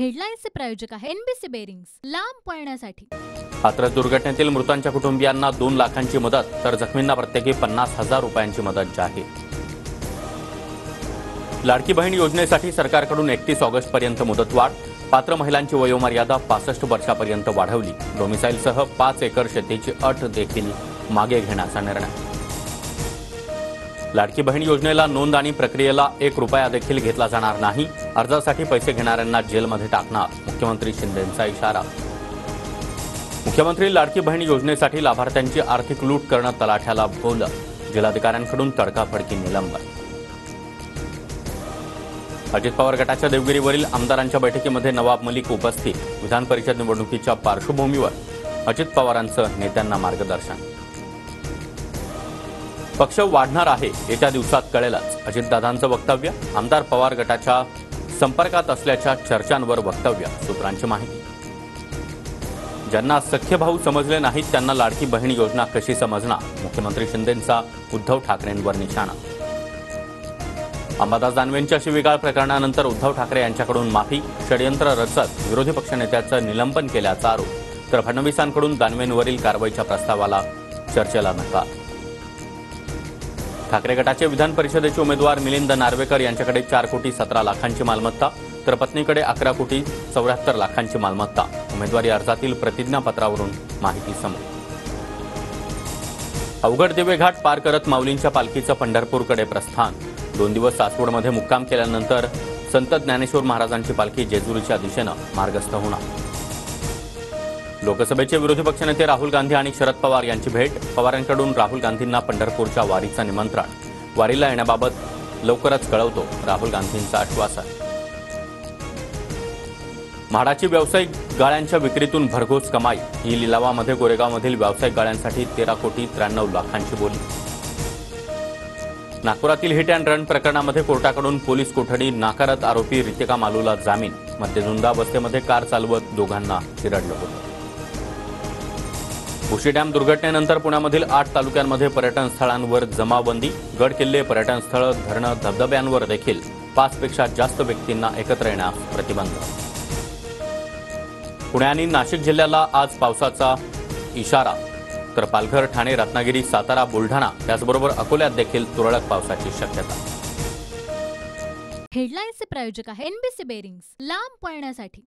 हेडलाईन्सचे प्रायोजक आहे NBC bearings, लांब पळण्यासाठी। हाथरस दुर्घटनेतील मृतांच्या कुटुंबियांना 2 लाखांची मदत तर जखमींना प्रत्येकी 50,000 रुपयांची मदत जाहीर। लाडकी बहीण योजनेसाठी सरकारकडून 31 ऑगस्टपर्यंत मुदतवाढ। पात्र महिलांची वयोमर्यादा 65 वर्षापर्यंत वाढवली। डोमिसाईलसह 5 एकर शेतीची अट देखील मागे घेण्याचा निर्णय। लाडकी बहीण योजनेला नोंद आणि प्रक्रियेला 1 रुपया देखील घेतला जाणार नाही। अर्जासाठी पैसे घेणाऱ्यांना जेलमध्ये टाकणार, मुख्यमंत्री शिंदेंचा इशारा। मुख्यमंत्री लाडकी बहीण योजनेसाठी लाभार्थ्यांची आर्थिक लूट करणं तलाठ्याला भोवलं। जिल्हाधिकाऱ्यांकडून तडकाफडकी निलंबन। अजित पवार गटाच्या देवगिरीवरील आमदारांच्या बैठकीमध्ये नवाब मलिक उपस्थित। विधान परिषद निवडणुकीच्या पार्श्वभूमीवर अजित पवारांचं नेत्यांना मार्गदर्शन। पक्ष वाढणार आहे, येत्या दिवसात कळेलच, अजितदादांचं वक्तव्य। आमदार पवार गटाच्या संपर्कात असल्याच्या चर्चांवर वक्तव्य, सूत्रांची माहिती। ज्यांना सख्खे भाऊ समजले नाहीत त्यांना लाडकी बहीण योजना कशी समजणार, मुख्यमंत्री शिंदेंचा उद्धव ठाकरेंवर निशाणा। अंबादास दानवेंच्या शिवीगाळ प्रकरणानंतर उद्धव ठाकरे यांच्याकडून माफी, षडयंत्र रचत विरोधी पक्षनेत्याचं निलंबन केल्याचा आरोप, तर फडणवीसांकडून दानवेंवरील कारवाईच्या प्रस्तावाला चर्चेला नकार। ठाकरे गटाचे विधान परिषदेचे उमेदवार मिलिंद नार्वेकर यांच्याकडे 4 कोटी 17 लाखांची मालमत्ता, तर पत्नीकडे 11 कोटी 74 लाखांची मालमत्ता। उमेदवारी अर्जातील प्रतिज्ञापत्रावरून माहिती समोर। अवघड दिवेघाट पार करत माऊलींच्या पालखीचं पंढरपूरकडे प्रस्थान। 2 दिवस सासवडमध्ये मुक्काम केल्यानंतर संत ज्ञानेश्वर महाराजांची पालखी जेजुरीच्या दिशेनं मार्गस्थ होणार। लोकसभेचे विरोधी पक्षनेते राहुल गांधी आणि शरद पवार यांची भेट। पवारांकडून राहुल गांधींना पंढरपूरच्या वारीचं निमंत्रण। वारीला येण्याबाबत लवकरच कळवतो, राहुल गांधींचं आश्वासन। म्हाडाची व्यावसायिक गाळ्यांच्या विक्रीतून भरघोस कमाई। ई लिलावामध्ये गोरेगावमधील व्यावसायिक गाळ्यांसाठी 13 कोटी 93 लाखांची बोली। नागपुरातील हिट अँड रन प्रकरणामध्ये कोर्टाकडून पोलीस कोठडी नाकारत आरोपी रितिका मालूला जामीन। मध्यजुंदावस्थेमध्ये कार चालवत दोघांना चिरडलं होतं। भुशी डॅम दुर्घटनेनंतर पुण्यामधील 8 तालुक्यांमध्ये पर्यटन स्थळांवर जमावबंदी। गड किल्ले, पर्यटन स्थळं, धरणं, धबधब्यांवर देखील 5 पेक्षा जास्त व्यक्तींना एकत्र येण्यास प्रतिबंध। पुणे आणि नाशिक जिल्ह्याला आज पावसाचा इशारा, तर पालघर, ठाणे, रत्नागिरी, सातारा, बुलढाणा त्याचबरोबर अकोल्यात देखील तुरळक पावसाची शक्यता। हेडलाईन्सचे प्रायोजक आहे एनबीसी बेरिंग्स, लांब पळण्यासाठी।